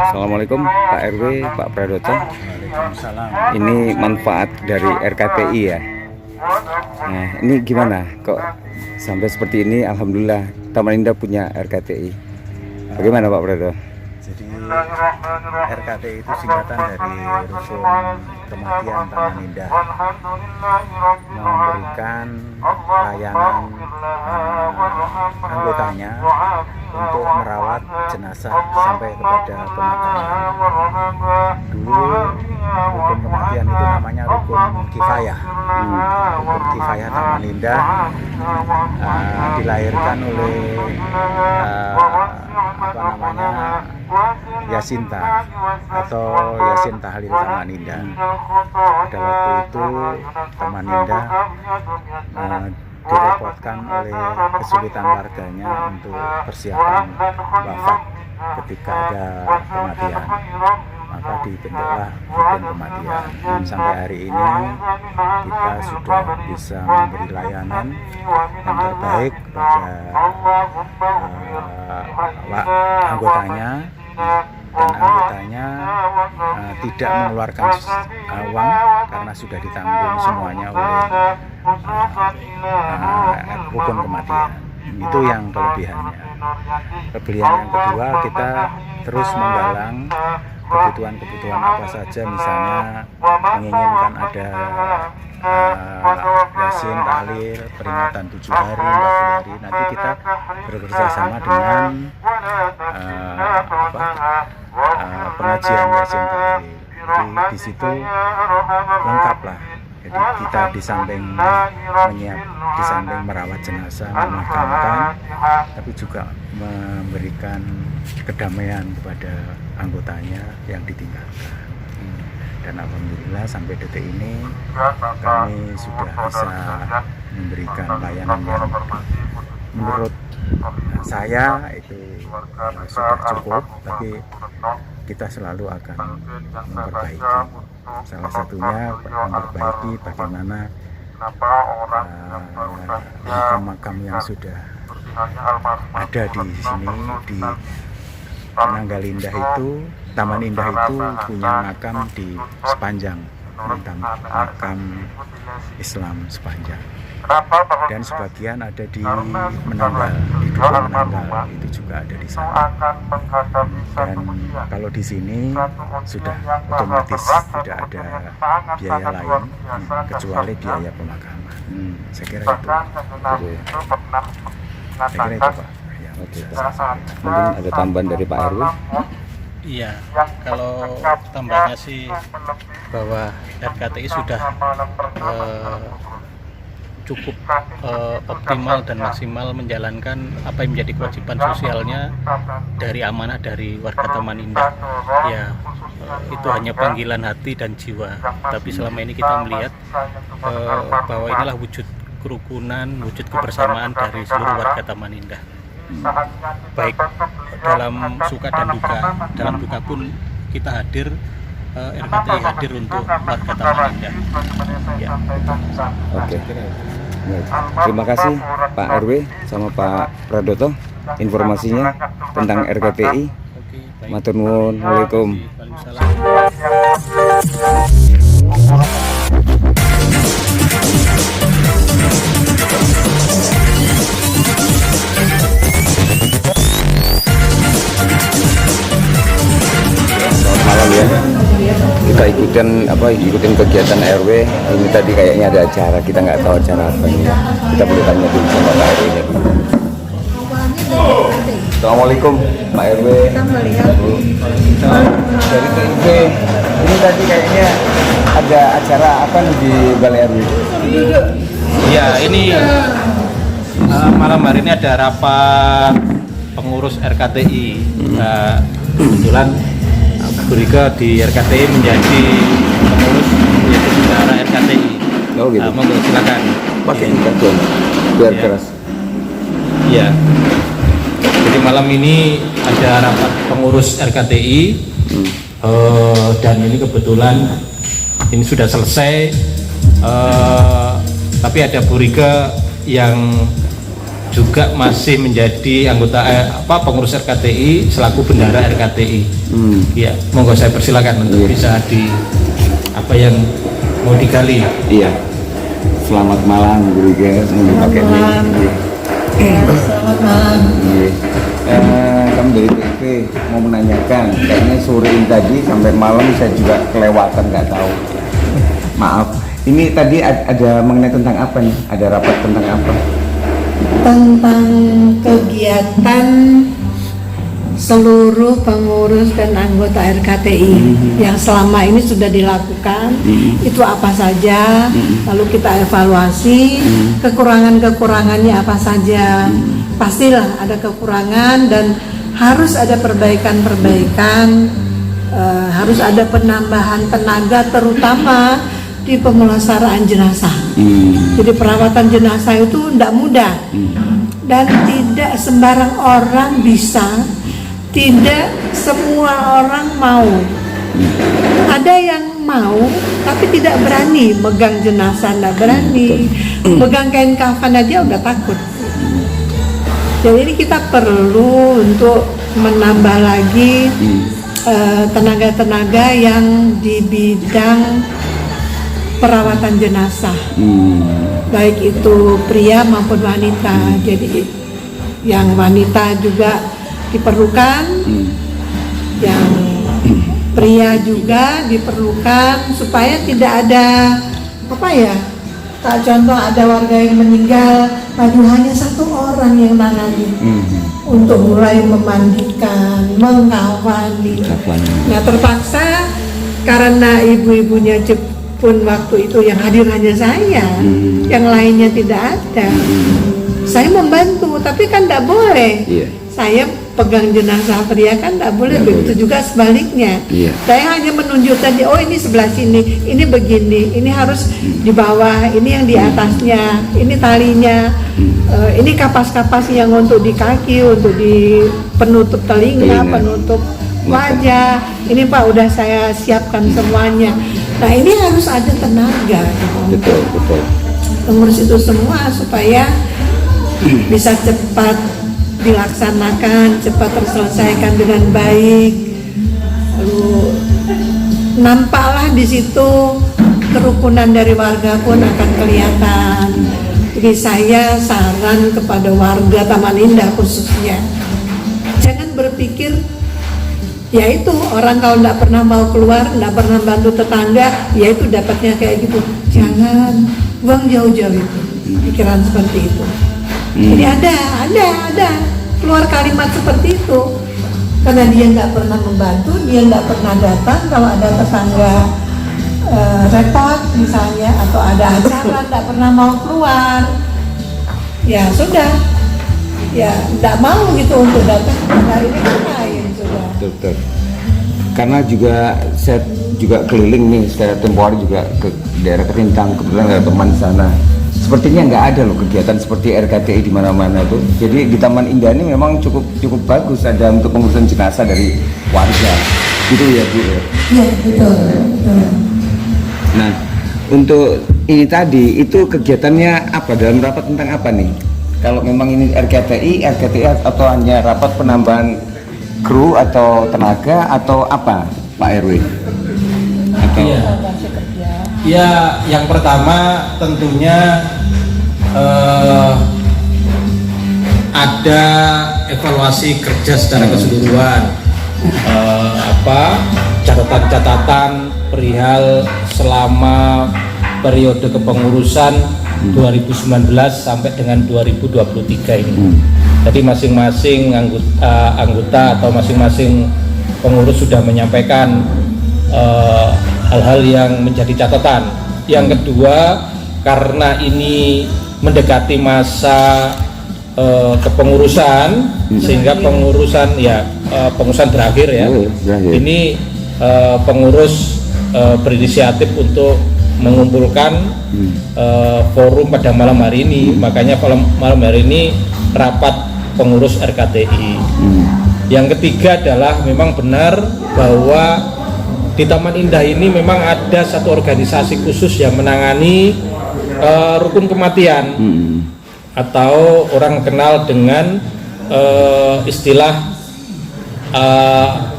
Assalamualaikum Pak RW, Pak Pradoto. Waalaikumsalam. Ini manfaat dari RKTI ya. Nah, ini gimana kok sampai seperti ini? Alhamdulillah Taman Indah punya RKTI. Bagaimana Pak Pradoto? Jadi RKTI itu singkatan dari Rukun Kematian Taman Indah, memberikan layanan anggotanya untuk merawat jenazah sampai kepada pemakaman. Dulu Rukun Kematian itu namanya Rukun Kifayah. Rukun Kifayah Taman Indah dilahirkan oleh Yasinta atau Yasin Tahlil Taman Indah. Pada waktu itu Taman Indah direpotkan oleh kesulitan warganya untuk persiapan wafat ketika ada kematian, maka dibentuklah Rukun Kematian. Sampai hari ini kita sudah bisa memberi layanan yang terbaik kepada anggotanya, dan anggotanya tidak mengeluarkan uang karena sudah ditanggung semuanya oleh Rukun Kematian. Itu yang kelebihannya. Kelebihan yang kedua, kita terus menggalang kebutuhan apa saja, misalnya menginginkan ada Yasin Tahlil peringatan 7 hari, 40 hari, nanti kita bekerja sama dengan pengajian Yasin Tahlil. Jadi di situ lengkap lah. Jadi kita di samping merawat jenazah, memakamkan, tapi juga memberikan kedamaian kepada anggotanya yang ditinggalkan. Dan alhamdulillah sampai detik ini kami sudah bisa memberikan layanan yang menurut saya itu sudah cukup, tapi kita selalu akan memperbaiki. Salah satunya memperbaiki bagaimana makam yang sudah ada di sini, di Penanggal Indah itu, Taman Indah itu punya makam di sepanjang makam Islam sepanjang, dan sebagian ada di Menanggal, di Dukuh Menanggal itu juga ada di sana. Dan kalau di sini sudah otomatis tidak ada biaya lain kecuali biaya pemakaman. Saya kira itu. Saya kira itu Pak. Ya, oke, Pak. Mungkin ada tambahan dari Pak RW? Iya, kalau tambahnya sih bahwa RKTI sudah cukup optimal dan maksimal menjalankan apa yang menjadi kewajiban sosialnya dari amanah dari warga Taman Indah. Ya, itu hanya panggilan hati dan jiwa. Tapi selama ini kita melihat bahwa inilah wujud kerukunan, wujud kebersamaan dari seluruh warga Taman Indah. Baik dalam suka dan duka, dalam duka pun kita hadir, RKTI hadir untuk warga Taman Indah. Ya. Oke. Terima kasih Pak RW sama Pak Pradoto informasinya tentang RKTI. Matur nuwun. Waalaikumsalam. Malam ya, kita ikutin kegiatan RW ini. Tadi kayaknya ada acara, kita nggak tahu acara apa ini. Kita perlu tanya dulu sama Pak RW ini. Assalamualaikum Pak RW. Dari RW ini tadi kayaknya ada acara apa nih di Balai RW? Ya, ini malam hari ini ada rapat pengurus RKTI. Kebetulan Burika di RKTI menjadi pengurus, yaitu bendahara RKTI. Oh gitu. Monggo silakan. Pakai mikrofon biar Ya. keras. Iya. Jadi malam ini ada rapat pengurus RKTI dan ini kebetulan ini sudah selesai, tapi ada Burika yang juga masih menjadi anggota pengurus RKTI selaku bendahara RKTI. Ya, monggo saya persilakan untuk bisa di apa yang mau digali. Iya. Selamat malam Bu Rika. Selamat malam. Selamat malam. Kami dari TP mau menanyakan, kayaknya sore ini tadi sampai malam saya juga kelewatan, nggak tahu. Maaf. Ini tadi ada mengenai tentang apa nih? Ada rapat tentang apa? Tentang kegiatan seluruh pengurus dan anggota RKTI yang selama ini sudah dilakukan, itu apa saja, lalu kita evaluasi kekurangan-kekurangannya apa saja. Pastilah ada kekurangan dan harus ada perbaikan-perbaikan, harus ada penambahan tenaga terutama di pemulasaraan jenazah. Jadi perawatan jenazah itu tidak mudah dan tidak sembarang orang bisa, tidak semua orang mau. Ada yang mau tapi tidak berani megang jenazah, tidak berani megang kain kafan aja udah takut. Jadi ini kita perlu untuk menambah lagi tenaga-tenaga yang di bidang perawatan jenazah, baik itu pria maupun wanita. Jadi yang wanita juga diperlukan, yang pria juga diperlukan, supaya tidak ada apa ya, tak contoh ada warga yang meninggal, aduh hanya satu orang yang nangani untuk mulai memandikan, mengawali. Nah terpaksa karena ibu-ibunya pun waktu itu yang hadir hanya saya, yang lainnya tidak ada. Saya membantu, tapi kan tidak boleh. Saya pegang jenazah pria kan tidak boleh, begitu juga sebaliknya. Saya hanya menunjuk saja, oh ini sebelah sini, ini begini, ini harus di bawah, ini yang di atasnya, ini talinya, ini kapas-kapas yang untuk di kaki, untuk di penutup telinga, penutup wajah. Ini Pak udah saya siapkan semuanya. Nah ini harus ada tenaga Betul. mengurus itu semua supaya bisa cepat dilaksanakan, cepat terselesaikan dengan baik. Lalu nampaklah di situ kerukunan dari warga pun akan kelihatan. Jadi saya saran kepada warga Taman Indah khususnya, jangan berpikir ya itu orang kalau tidak pernah mau keluar, tidak pernah bantu tetangga, ya itu dapatnya kayak gitu. Jangan buang jauh-jauh itu pikiran seperti itu. Jadi ada keluar kalimat seperti itu karena dia nggak pernah membantu, dia nggak pernah datang kalau ada tetangga repot misalnya atau ada acara nggak pernah mau keluar, ya sudah, ya nggak mau gitu untuk datang. Nah ini kan lain sudah. Betul. Karena juga saya juga keliling nih secara temporer juga ke daerah Kerintang, kebetulan ada teman di sana. Sepertinya nggak ada loh kegiatan seperti RKTI di mana-mana tuh. Jadi di Taman Indah ini memang cukup bagus ada untuk pengurusan jenazah dari warga. Gitu ya Bu. Iya betul. Nah untuk ini tadi itu kegiatannya apa, dalam rapat tentang apa nih? Kalau memang ini RKTI atau hanya rapat penambahan kru atau tenaga atau apa Pak RW? Atau Ya, yang pertama tentunya ada evaluasi kerja secara keseluruhan, catatan-catatan perihal selama periode kepengurusan 2019 sampai dengan 2023 ini. Jadi masing-masing anggota atau masing-masing pengurus sudah menyampaikan hal-hal yang menjadi catatan. Yang kedua, karena ini mendekati masa kepengurusan, sehingga pengurusan terakhir ya. Ini pengurus berinisiatif untuk mengumpulkan forum pada malam hari ini. Makanya malam hari ini rapat pengurus RKTI. Yang ketiga adalah memang benar bahwa di Taman Indah ini memang ada satu organisasi khusus yang menangani rukun kematian. atau orang kenal dengan istilah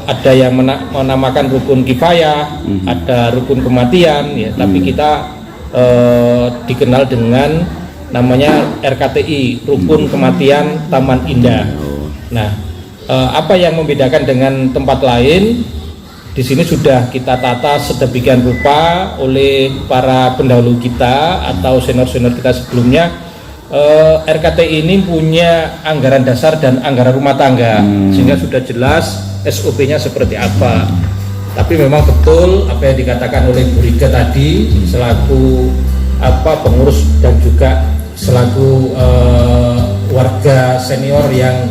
ada yang menamakan rukun kifayah, ada rukun kematian, ya. Tapi kita dikenal dengan namanya RKTI, rukun kematian Taman Indah. Nah, apa yang membedakan dengan tempat lain? Di sini sudah kita tata sedemikian rupa oleh para pendahulu kita atau senior-senior kita sebelumnya. RKTI ini punya anggaran dasar dan anggaran rumah tangga, sehingga sudah jelas SOP-nya seperti apa. Tapi memang betul apa yang dikatakan oleh Bu Rika tadi selaku pengurus dan juga selaku warga senior yang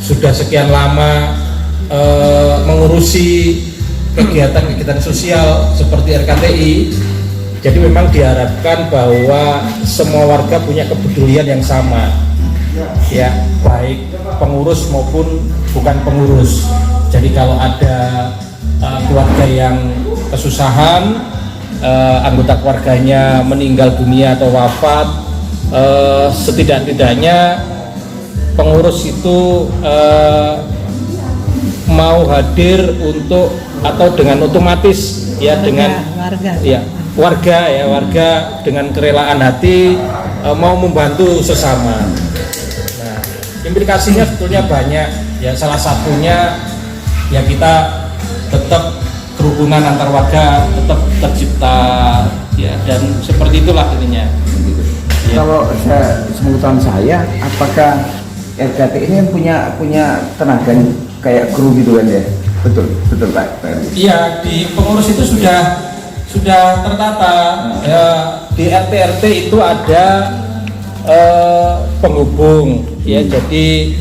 sudah sekian lama mengurusi kegiatan-kegiatan sosial seperti RKTI. Jadi memang diharapkan bahwa semua warga punya kepedulian yang sama, ya, baik pengurus maupun bukan pengurus. Jadi kalau ada keluarga yang kesusahan, anggota keluarganya meninggal dunia atau wafat, setidak-tidaknya pengurus itu mau hadir untuk atau dengan otomatis ya dengan warga dengan kerelaan hati mau membantu sesama. Nah, implikasinya sebetulnya banyak ya, salah satunya ya kita tetap kerukunan antar warga tetap tercipta ya, dan seperti itulah intinya. Ya. Kalau sepengetahuan saya, apakah RKT ini punya tenaga kayak kru gitu kan ya? Betul Pak. Iya, di pengurus itu sudah tertata. Ya, di RT itu ada penghubung ya, jadi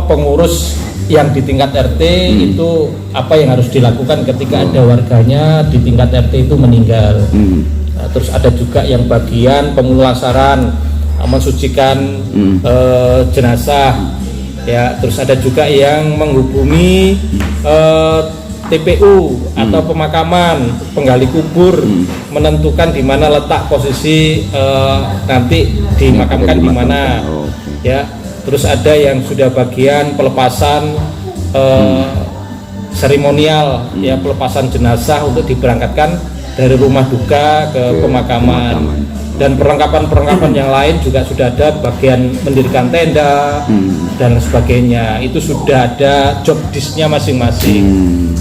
pengurus yang di tingkat RT itu apa yang harus dilakukan ketika ada warganya di tingkat RT itu meninggal. Nah, terus ada juga yang bagian pemulasaran, mensucikan jenazah ya, terus ada juga yang menghubungi TPU atau pemakaman, penggali kubur, menentukan di mana letak posisi nanti dimakamkan di mana ya. Terus ada yang sudah bagian pelepasan seremonial ya, pelepasan jenazah untuk diberangkatkan dari rumah duka ke pemakaman. Dan perlengkapan yang lain juga sudah ada, bagian mendirikan tenda dan sebagainya. Itu sudah ada job disk-nya masing-masing.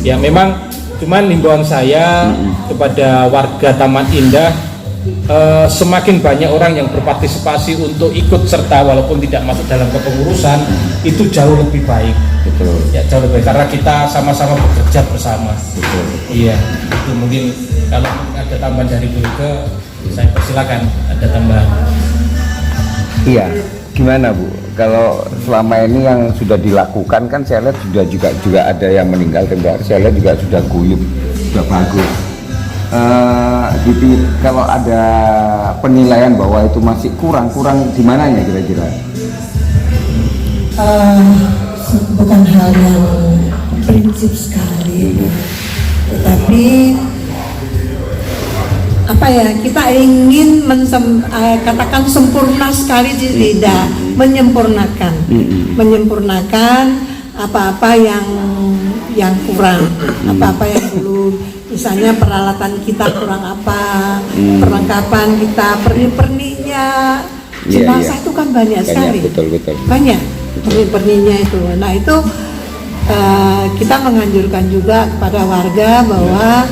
Ya memang cuman himbauan saya kepada warga Taman Indah, semakin banyak orang yang berpartisipasi untuk ikut serta walaupun tidak masuk dalam kepengurusan, itu jauh lebih baik. Betul. Ya jauh lebih baik karena kita sama-sama bekerja bersama. Betul. Iya, itu mungkin kalau ada tambahan dari Bu Rika, saya persilakan ada tambahan. Iya, gimana Bu? Kalau selama ini yang sudah dilakukan kan saya lihat sudah juga ada yang meninggal, saya lihat juga sudah guyup, sudah bagus. Kalau ada penilaian bahwa itu masih kurang di mananya kira-kira? Bukan hal yang prinsip sekali, tetapi kita ingin katakan sempurna sekali, tidak menyempurnakan apa-apa yang kurang, apa-apa yang belum. Misalnya peralatan kita kurang apa, perlengkapan kita, perni-perninya jenazah itu kan banyak sekali, banyak perni-perninya itu. Nah itu kita menganjurkan juga kepada warga bahwa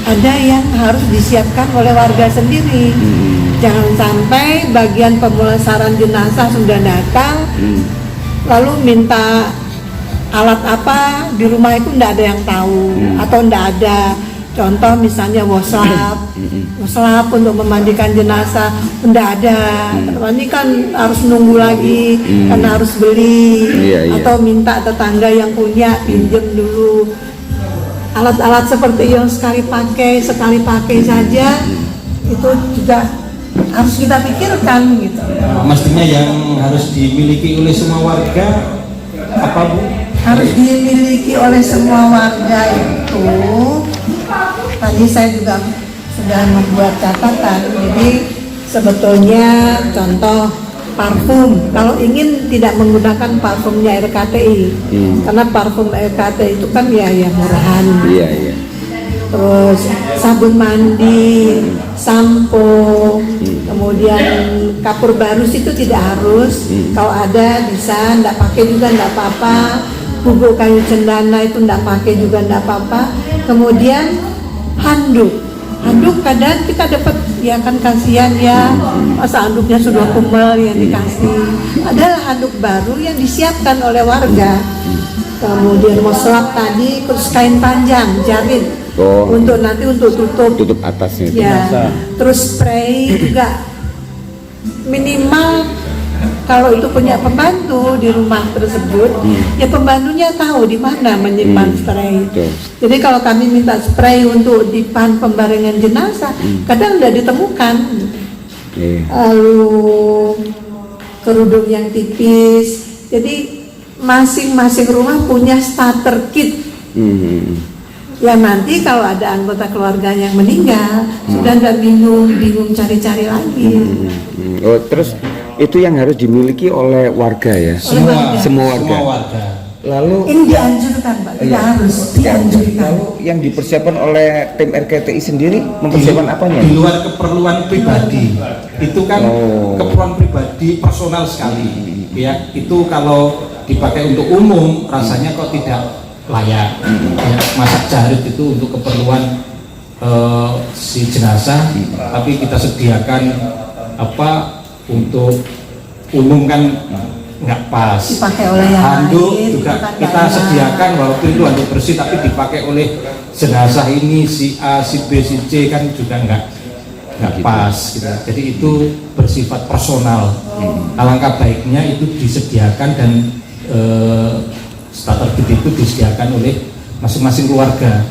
ada yang harus disiapkan oleh warga sendiri. Jangan sampai bagian pemulasaran jenazah sudah datang, lalu minta alat apa di rumah itu tidak ada yang tahu atau tidak ada. Contoh misalnya waslap untuk memandikan jenazah tidak ada. Ini kan harus nunggu lagi karena harus beli atau minta tetangga yang punya pinjam dulu. Alat-alat seperti yang sekali pakai saja itu juga harus kita pikirkan gitu. Mestinya yang harus dimiliki oleh semua warga apa Bu? Harus dimiliki oleh semua warga itu. Tadi saya juga sudah membuat catatan, jadi Sebetulnya contoh parfum, kalau ingin tidak menggunakan parfumnya RKTI, karena parfum RKTI itu kan ya murahan. Iya, iya. Terus sabun mandi, sampo, kemudian kapur barus itu tidak harus. Kalau ada bisa, nggak pakai juga nggak apa-apa. Bubuk kayu cendana itu nggak pakai juga nggak apa-apa. Kemudian handuk kadang kita dapat, ya kan kasihan ya, masa handuknya sudah kumbal yang dikasih. Adalah handuk baru yang disiapkan oleh warga. Kemudian moslap tadi, terus kain panjang, jarit. Untuk nanti untuk tutup atasnya itu. ya. Terus spray juga minimal kalau itu punya pembantu di rumah tersebut, ya pembantunya tahu di mana menyimpan spray. Jadi kalau kami minta spray untuk di pembaringan jenazah, kadang tidak ditemukan. Lalu kerudung yang tipis. Jadi masing-masing rumah punya starter kit. Ya nanti kalau ada anggota keluarga yang meninggal, sudah nggak bingung cari-cari lagi. Oh, terus itu yang harus dimiliki oleh warga ya? Semua warga. Lalu Ini dianjurkan, Pak, tidak harus dianjurkan. Lalu yang dipersiapkan oleh tim RKTI sendiri mempersiapkan apanya? Di luar keperluan pribadi, itu kan keperluan pribadi personal sekali. Ya, itu kalau dipakai untuk umum rasanya kok tidak layak. Ya, masak jarit itu untuk keperluan si jenazah, tapi kita sediakan untuk umum kan nggak pas. Dipakai oleh yang handuk lain, juga kan kita sediakan walaupun itu handuk bersih, tapi dipakai oleh jenazah ini si A, si B, si C kan juga nggak pas gitu. Jadi itu bersifat personal. Alangkah baiknya itu disediakan dan starter kit itu disediakan oleh masing-masing keluarga.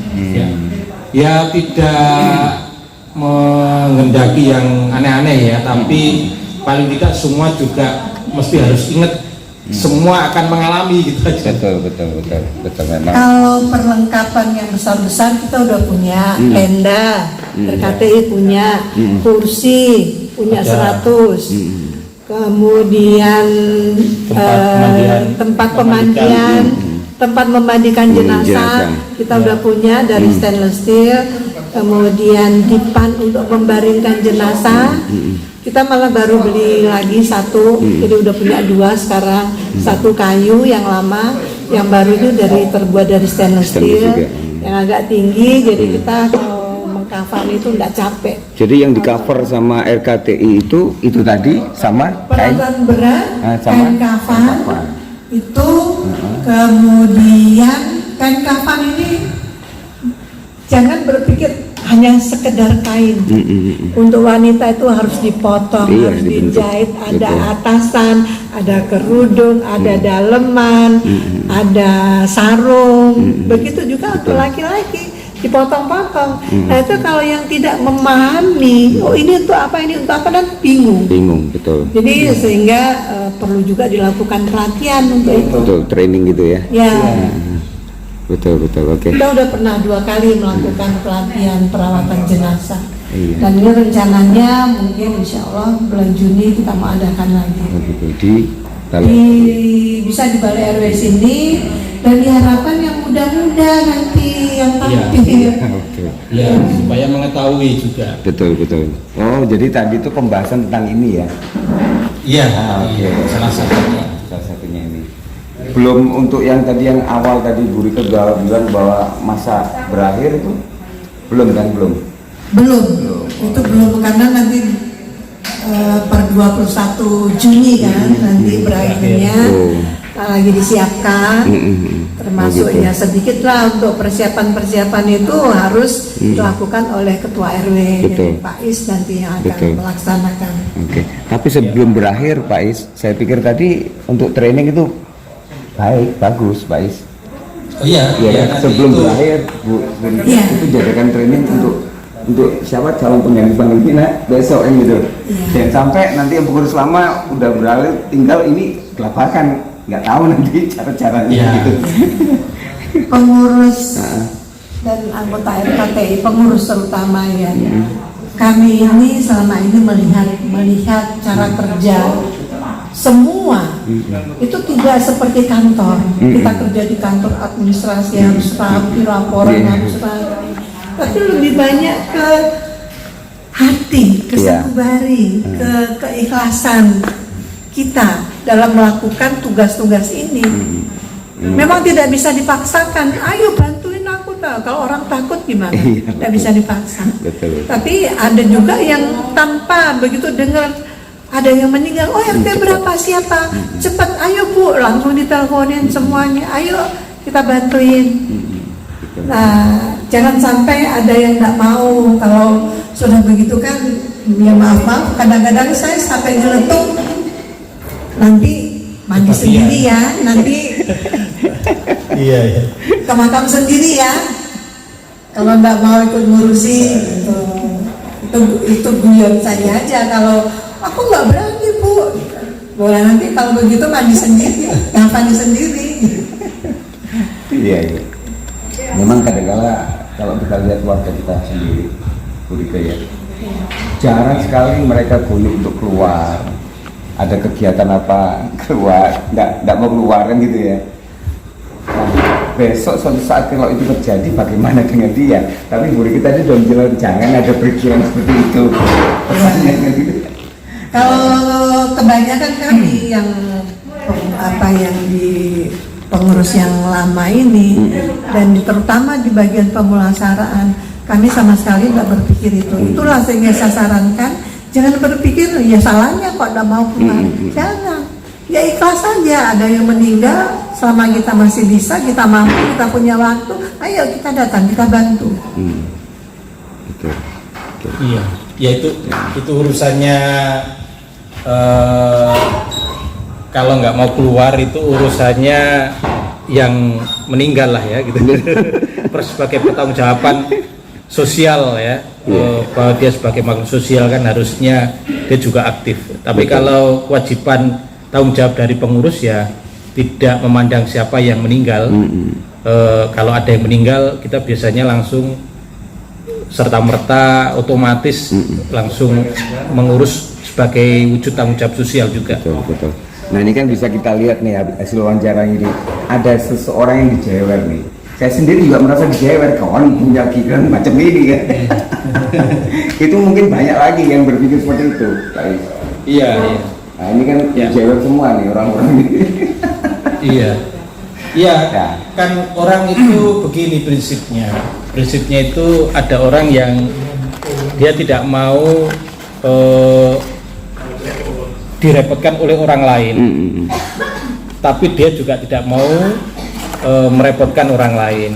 Ya tidak menghendaki yang aneh-aneh ya, tapi paling tidak semua juga mesti harus ingat semua akan mengalami gitu aja. Betul memang. Kalau perlengkapan yang besar-besar kita udah punya, tenda, RKTI punya, kursi punya 100, kemudian tempat pemandian, tempat memandikan jenazah kita udah punya dari stainless steel, kemudian dipan untuk membaringkan jenazah. Kita malah baru beli lagi 1, jadi udah punya 2 sekarang. 1 kayu yang lama, yang baru itu terbuat dari stainless steel yang agak tinggi, jadi kita kalau mengkafan itu enggak capek. Jadi yang di cover sama RKTI itu tadi sama kain peralatan berat, sama kain kafan itu, kemudian kain kafan ini jangan berpikir hanya sekedar kain. Untuk wanita itu harus dipotong, harus dijahit, ada atasan, ada kerudung, ada daleman, ada sarung. Begitu juga untuk laki-laki, dipotong-potong. Nah itu kalau yang tidak memahami, oh ini untuk apa, ini untuk apa, dan bingung. Betul. Jadi sehingga perlu juga dilakukan pelatihan untuk itu. Betul, training gitu ya. Ya. Betul, oke. Kita udah pernah 2 kali melakukan pelatihan perawatan jenazah. Iya. Dan ini rencananya mungkin insya Allah bulan Juni kita mau adakan lagi. Bisa di Balai RW sini, dan diharapkan yang muda-muda nanti yang tampil. Ya, supaya mengetahui juga. Betul. Oh, jadi tadi itu pembahasan tentang ini ya? Iya, salah satunya ini. Belum untuk yang tadi yang awal tadi Bu Rika bilang bahwa masa berakhir itu belum. Itu belum karena nanti per 21 Juni kan nanti berakhirnya lagi disiapkan. Termasuknya sedikit lah untuk persiapan itu harus dilakukan oleh Ketua RW dan Pak Is nanti yang akan melaksanakan. Tapi sebelum berakhir Pak Is, saya pikir tadi untuk training itu bagus Pak Is. Sebelum berakhir Bu itu jadikan training untuk siapa calon pengganti Panglimina besok gitu. Jangan sampai nanti yang pengurus lama udah beralih tinggal ini kelabakan, nggak tahu nanti cara-caranya gitu. Pengurus dan anggota RKTI, pengurus terutama ya. kami ini selama ini melihat cara kerja semua itu tidak seperti kantor. Kita kerja di kantor administrasi harus rapi, laporan harus rapi, tapi lebih banyak ke hati, kesanubari, keikhlasan kita dalam melakukan tugas-tugas ini. Memang tidak bisa dipaksakan. Ayo bantuin aku dah. Kalau orang takut gimana? Tidak bisa dipaksa. Betul. Tapi ada juga yang tanpa begitu dengar ada yang meninggal, oh RT berapa, siapa, cepat, ayo Bu, langsung diteleponin semuanya, ayo kita bantuin. Nah, jangan sampai ada yang tidak mau. Kalau sudah begitu kan, ya maaf, kadang-kadang saya sampai nyeletuk, nanti mandi sendiri ya, nanti ke makam sendiri ya, kalau tidak mau ikut ngurusi, itu guyon saya aja. Kalau aku nggak berani Bu, boleh nanti kalau begitu mandi sendiri, yang mandi sendiri. Iya. Memang kadang-kala kalau kita lihat keluarga kita sendiri, Bu Rika ya, jarang sekali mereka boleh untuk keluar. Ada kegiatan apa keluar, nggak mau keluar kan gitu ya. Nah, besok suatu saat kalau itu terjadi bagaimana dengan dia? Tapi Bu Rika tadi dong bilang jangan ada pikiran seperti itu. Pesannya gitu. Kalau kebanyakan kami yang di pengurus yang lama ini dan terutama di bagian pemulasaraan, kami sama sekali nggak berpikir itu. Itulah sehingga saya sarankan jangan berpikir ya salahnya kok nggak mau pulang. Jangan, ya ikhlas saja. Ada yang meninggal, selama kita masih bisa, kita mampu, kita punya waktu, ayo kita datang, kita bantu. Betul. Iya, ya itu urusannya. Kalau nggak mau keluar itu urusannya yang meninggal lah ya gitu. Sebagai pertanggungjawaban sosial ya, bahwa dia sebagai makhluk sosial kan harusnya dia juga aktif. Tapi kalau kewajiban tanggung jawab dari pengurus ya tidak memandang siapa yang meninggal. Kalau ada yang meninggal kita biasanya langsung serta-merta otomatis langsung mengurus sebagai wujud tanggung jawab sosial juga. Betul. Nah ini kan bisa kita lihat nih hasil wawancara ini, ada seseorang yang dijewer nih. Saya sendiri juga merasa dijewer, kawan punya pikiran macam ini kan. Itu mungkin banyak lagi yang berpikir seperti itu. Iya. Nah ini kan dijewer semua nih orang-orang ini. Iya, kan orang itu begini prinsipnya. Prinsipnya itu ada orang yang dia tidak mau direpotkan oleh orang lain, tapi dia juga tidak mau merepotkan orang lain.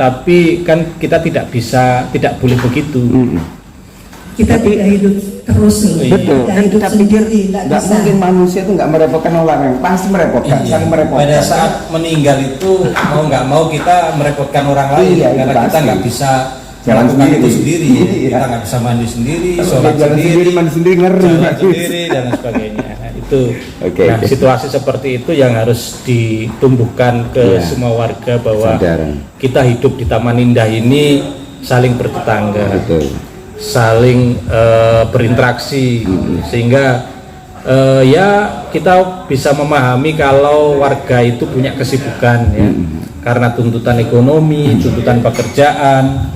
Tapi kan kita tidak boleh begitu. Kita tidak hidup terus nih. Betul. Kan kita pikir nggak mungkin manusia itu nggak merepotkan orang lain, pasti merepotkan, saling merepotkan. Pada saat meninggal itu mau nggak mau kita merepotkan orang lain, karena kita nggak bisa jalan itu sendiri. Kita nggak bisa mandi sendiri, sholat sendiri, mandi sendiri, jalan sendiri dan sebagainya. Itu. Nah, situasi seperti itu yang harus ditumbuhkan ke semua warga bahwa kita hidup di Taman Indah ini saling bertetangga. Betul. Saling berinteraksi sehingga ya kita bisa memahami kalau warga itu punya kesibukan ya, karena tuntutan ekonomi, tuntutan pekerjaan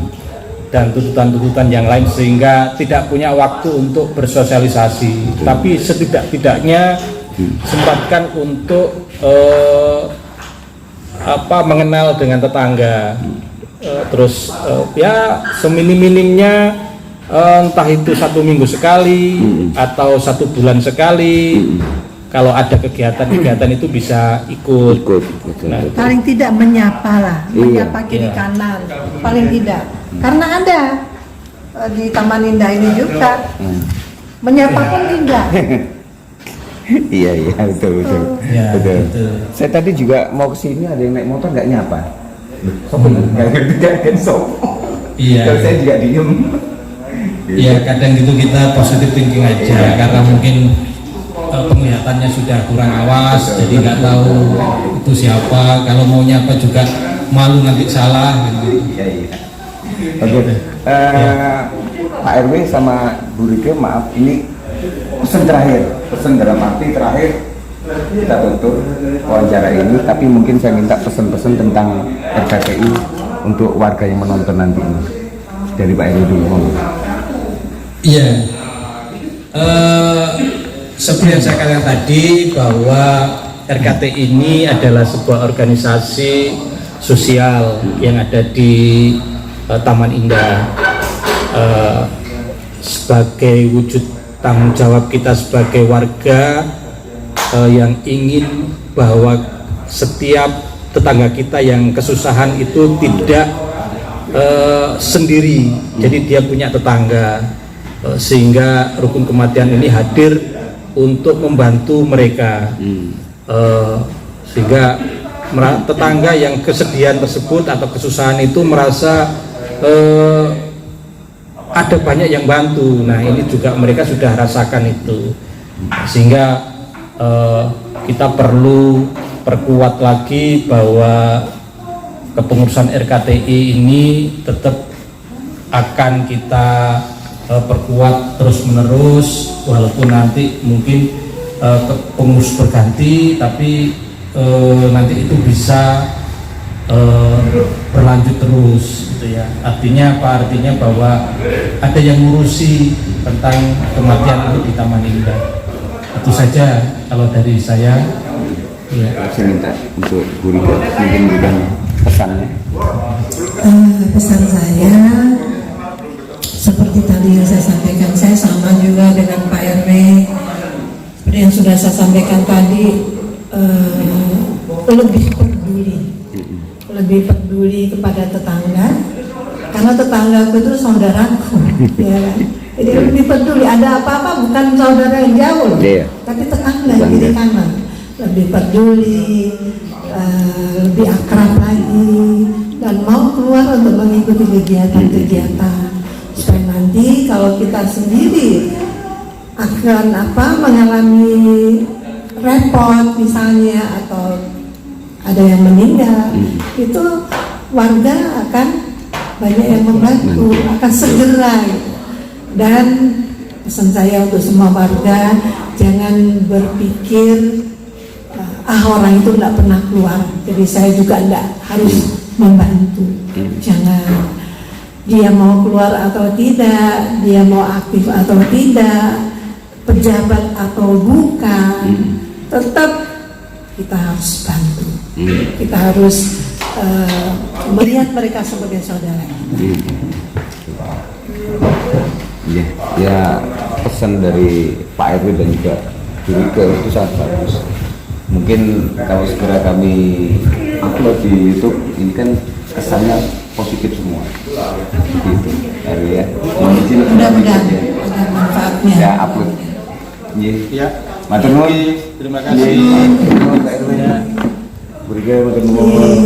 dan tuntutan-tuntutan yang lain sehingga tidak punya waktu untuk bersosialisasi. Tapi setidak-tidaknya sempatkan untuk mengenal dengan tetangga, terus ya seminim-minimnya entah itu 1 minggu sekali atau 1 bulan sekali, kalau ada kegiatan-kegiatan itu bisa ikut. Nah, paling tidak menyapa lah, menyapa kiri kanan, paling tidak. Karena ada di Taman Indah ini juga menyapa pun tidak. Iya betul. Saya tadi juga mau kesini ada yang naik motor nggak nyapa. Nggak sopan. Kalau saya juga diem. Ya kadang gitu kita positive thinking aja karena mungkin penglihatannya sudah kurang awas, jadi nggak tahu itu siapa. Kalau mau nyapa juga malu nanti salah gitu. Oke. Pak RW sama Bu Rike, maaf, ini pesan terakhir, pesan dalam arti terakhir kita tutup wawancara ini, tapi mungkin saya minta pesan-pesan tentang RKTI untuk warga yang menonton nanti ini. Dari Pak RW dulu. Iya, seperti yang saya katakan tadi bahwa RKTI ini adalah sebuah organisasi sosial yang ada di Taman Indah. Sebagai wujud tanggung jawab kita sebagai warga yang ingin bahwa setiap tetangga kita yang kesusahan itu tidak sendiri, jadi dia punya tetangga, sehingga rukun kematian ini hadir untuk membantu mereka, sehingga tetangga yang kesedihan tersebut atau kesusahan itu merasa ada banyak yang bantu. Nah, ini juga mereka sudah rasakan itu, sehingga kita perlu perkuat lagi bahwa kepengurusan RKTI ini tetap akan kita perkuat terus menerus, walaupun nanti mungkin pengurus berganti, tapi nanti itu bisa berlanjut terus gitu ya. Artinya apa? Artinya bahwa ada yang ngurusi tentang kematian itu di Taman Indah. Itu saja kalau dari saya. Ya. Saya minta untuk Bu Rike mungkin berikan pesannya. Pesan saya seperti tadi yang saya sampaikan, saya sama juga dengan Pak RW. Seperti yang sudah saya sampaikan tadi, lebih peduli kepada tetangga, karena tetanggaku itu saudaraku, ya kan? Jadi lebih peduli, ada apa-apa bukan saudara yang jauh, tapi tetangga yang di kanan. Lebih peduli, lebih akrab lagi, dan mau keluar untuk mengikuti kegiatan-kegiatan, supaya nanti kalau kita sendiri akan mengalami repot misalnya, atau ada yang meninggal, itu warga akan banyak yang membantu, akan segera. Dan pesan saya untuk semua warga, jangan berpikir orang itu tidak pernah keluar, jadi saya juga tidak harus membantu. Jangan, dia mau keluar atau tidak, dia mau aktif atau tidak, pejabat atau bukan, tetap kita harus bantu. Kita harus melihat mereka sebagai saudara. Ya, pesan dari Pak RW dan juga Bu Rike itu sangat bagus. Mungkin kalau segera kami upload di YouTube, ini kan kesannya positif semua. Gitu, RW ya. Mudah-mudahan ada manfaatnya. Ya, upload. Ya. Matur nuwun. Terima kasih. Pak RW. Bu Rike, matur nuwun.